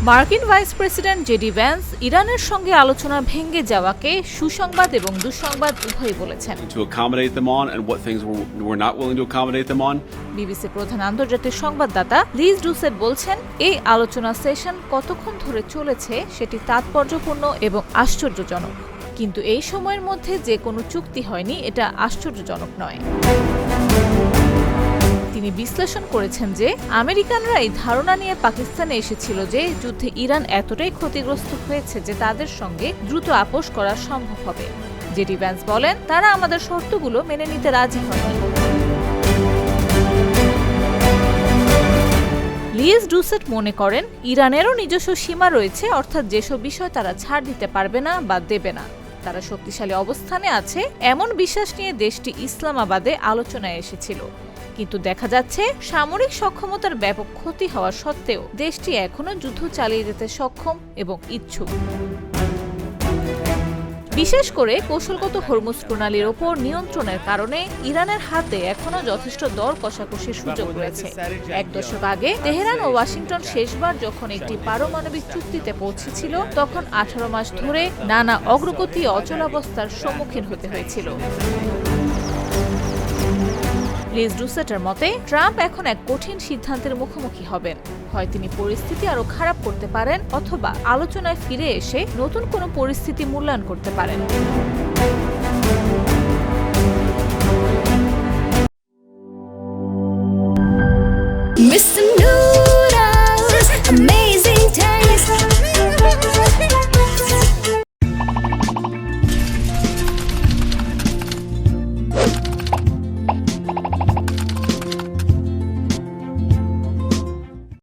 মার্কিন vice president JD Vance ইরানের সঙ্গে আলোচনা ভেঙে যাওয়াকে সুসংবাদ এবং দুঃসংবাদ উভয়ই বলেছেন। To accommodate them on and what things we're not willing to accommodate them on. BBC প্রধান আন্তর্জাতিক সংবাদদাতা লিজ ডুসেট বলছেন, এই আলোচনা সেশন কতক্ষণ ধরে চলেছে সেটি তাৎপর্যপূর্ণ এবং আশ্চর্যজনক, কিন্তু এই সময়ের মধ্যে যে কোনো চুক্তি হয়নি এটা আশ্চর্যজনক নয়। তিনি বিশ্লেষণ করেছেন যে আমেরিকানরা এই ধারণা নিয়ে পাকিস্তানে এসেছিল যে যুদ্ধে ইরান এতটাই ক্ষতিগ্রস্ত হয়েছে যে তাদের সঙ্গে দ্রুত আপোস করা সম্ভব হবে। জেডি ভ্যান্স বলেন, তারা আমাদের শর্তগুলো মেনে নিতে রাজি হয়নি। লিজ ডুসেট মনে করেন, ইরানেরও নিজস্ব সীমা রয়েছে, অর্থাৎ যেসব বিষয় তারা ছাড় দিতে পারবে না বা দেবে না। তারা শক্তিশালী অবস্থানে আছে এমন বিশ্বাস নিয়ে দেশটি ইসলামাবাদে আলোচনায় এসেছিল, কিন্তু দেখা যাচ্ছে সামরিক সক্ষমতার ব্যাপক ক্ষতি হওয়া সত্ত্বেও দেশটি এখনো যুদ্ধ চালিয়ে যেতে সক্ষম এবং ইচ্ছুক। বিশেষ করে কৌশলগত হরমুজ প্রণালীর ওপর নিয়ন্ত্রণের কারণে ইরানের হাতে এখনো যথেষ্ট দর কষাকষির সুযোগ রয়েছে। এক দশক আগে তেহরান ও ওয়াশিংটন শেষবার যখন একটি পারমাণবিক চুক্তিতে পৌঁছেছিল, তখন 18 মাস ধরে নানা অগ্রগতি অচলাবস্থার সম্মুখীন হতে হয়েছিল। লিজ ডুসেটের মতে, ট্রাম্প এখন এক কঠিন সিদ্ধান্তের মুখোমুখি হবেন। হয় তিনি পরিস্থিতি আরো খারাপ করতে পারেন, অথবা আলোচনায় ফিরে এসে নতুন কোনো পরিস্থিতি মূল্যায়ন করতে পারেন। Mr. New